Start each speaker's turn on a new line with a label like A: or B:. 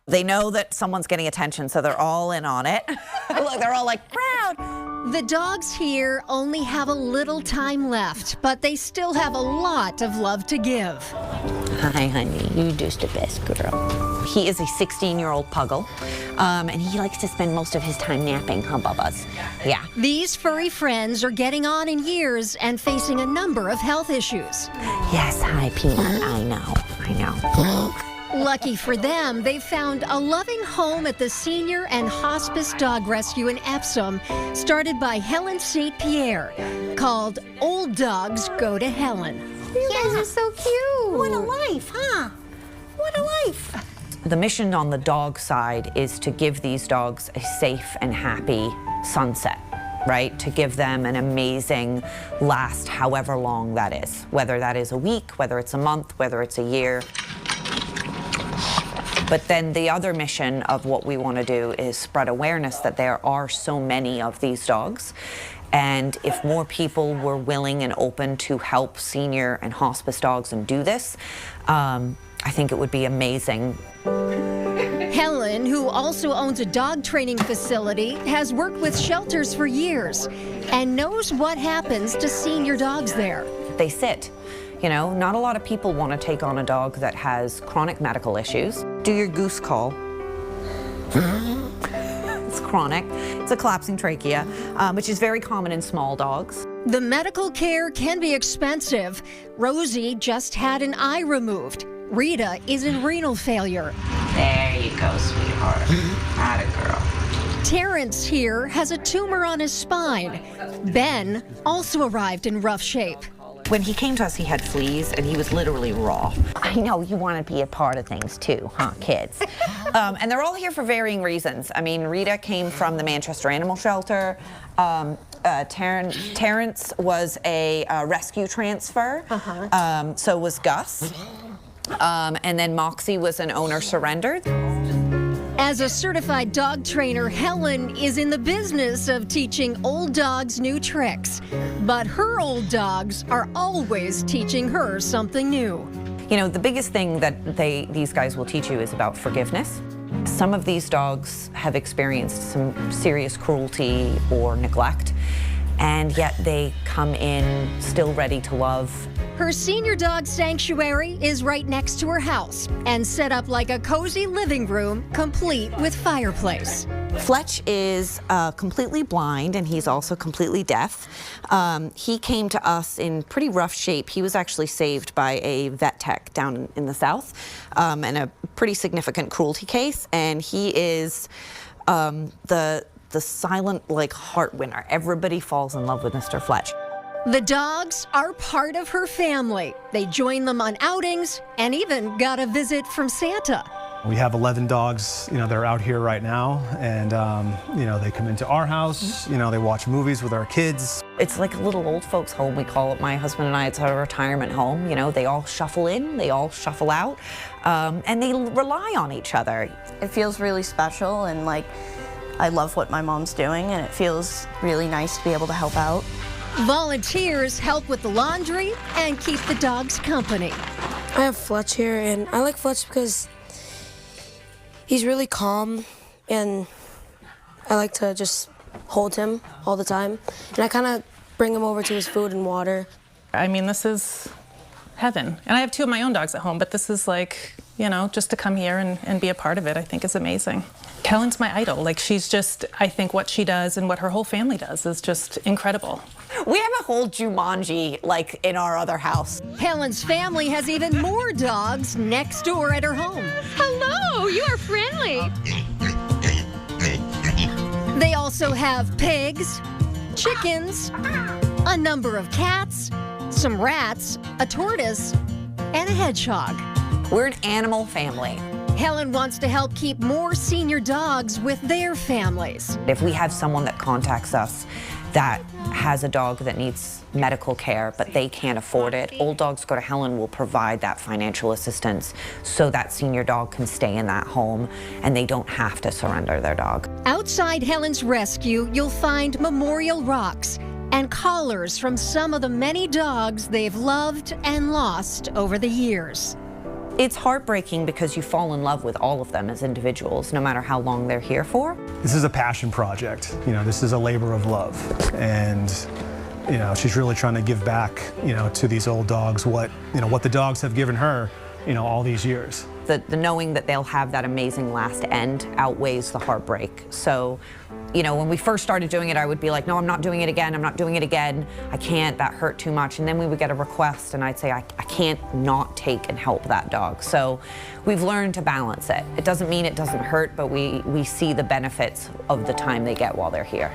A: They know that someone's getting attention, so they're all in on it. Look, they're all like, proud.
B: The dogs here only have a little time left, but they still have a lot of love to give.
A: Hi, honey. You're just the best girl. He is a 16-year-old puggle, and he likes to spend most of his time napping, huh, Bubba's? Yeah.
B: These furry friends are getting on in years and facing a number of health issues.
A: Yes, hi, Peanut. I know.
B: Lucky for them, they've found a loving home at the Senior and Hospice Dog Rescue in Epsom, started by Helen St. Pierre, called Old Dogs Go to Helen.
A: You guys are so cute. What a life, huh? What a life. The mission on the dog side is to give these dogs a safe and happy sunset, right? To give them an amazing last however long that is, whether that is a week, whether it's a month, whether it's a year. But then the other mission of what we want to do is spread awareness that there are so many of these dogs. And if more people were willing and open to help senior and hospice dogs and do this, I think it would be amazing.
B: Helen, who also owns a dog training facility, has worked with shelters for years and knows what happens to senior dogs there.
A: They sit. You know, not a lot of people want to take on a dog that has chronic medical issues. Do your goose call. It's chronic. It's a collapsing trachea, which is very common in small dogs.
B: The medical care can be expensive. Rosie just had an eye removed. Rita is in renal failure.
C: There you go, sweetheart. Atta girl.
B: Terrence here has a tumor on his spine. Ben also arrived in rough shape.
A: When he came to us, he had fleas, and he was literally raw. I know, you want to be a part of things too, huh, kids? And they're all here for varying reasons. I mean, Rita came from the Manchester Animal Shelter. Terrence was a rescue transfer. So was Gus. And then Moxie was an owner surrendered.
B: As a certified dog trainer, Helen is in the business of teaching old dogs new tricks. But her old dogs are always teaching her something new.
A: You know, the biggest thing that these guys will teach you is about forgiveness. Some of these dogs have experienced some serious cruelty or neglect, and yet they come in still ready to love.
B: Her senior dog sanctuary is right next to her house and set up like a cozy living room, complete with fireplace.
A: Fletch is completely blind, and he's also completely deaf. He came to us in pretty rough shape. He was actually saved by a vet tech down in the south, in a pretty significant cruelty case, and he is the silent, like, heart winner. Everybody falls in love with Mr. Fletch.
B: The dogs are part of her family. They join them on outings and even got a visit from Santa.
D: We have 11 dogs, you know, they're out here right now, and, you know, they come into our house, you know, they watch movies with our kids.
A: It's like a little old folks home, we call it. My husband and I, it's our retirement home. You know, they all shuffle in, they all shuffle out, and they rely on each other.
E: It feels really special, and like, I love what my mom's doing, and it feels really nice to be able to help out.
B: Volunteers help with the laundry and keep the dogs company.
F: I have Fletch here, and I like Fletch because he's really calm, and I like to just hold him all the time. And I kind of bring him over to his food and water.
G: I mean, this is heaven. And I have two of my own dogs at home, but this is like, you know, just to come here and be a part of it, I think is amazing. Helen's my idol. Like, she's just, I think what she does and what her whole family does is just incredible.
A: We have a whole Jumanji, like, in our other house.
B: Helen's family has even more dogs next door at her home.
H: Hello, you are friendly.
B: They also have pigs, chickens, a number of cats, some rats, a tortoise, and a hedgehog.
A: We're an animal family.
B: Helen wants to help keep more senior dogs with their families.
A: If we have someone that contacts us that has a dog that needs medical care, but they can't afford it, Old Dogs Go to Helen will provide that financial assistance so that senior dog can stay in that home and they don't have to surrender their dog.
B: Outside Helen's rescue, you'll find memorial rocks and collars from some of the many dogs they've loved and lost over the years.
A: It's heartbreaking because you fall in love with all of them as individuals, no matter how long they're here for.
D: This is a passion project. You know, this is a labor of love. And, you know, she's really trying to give back, you know, to these old dogs what the dogs have given her, you know, all these years.
A: The knowing that they'll have that amazing last end outweighs the heartbreak. So, you know, when we first started doing it, I would be like, no, I'm not doing it again. I'm not doing it again. I can't, that hurt too much. And then we would get a request and I'd say, I can't not take and help that dog. So we've learned to balance it. It doesn't mean it doesn't hurt, but we see the benefits of the time they get while they're here.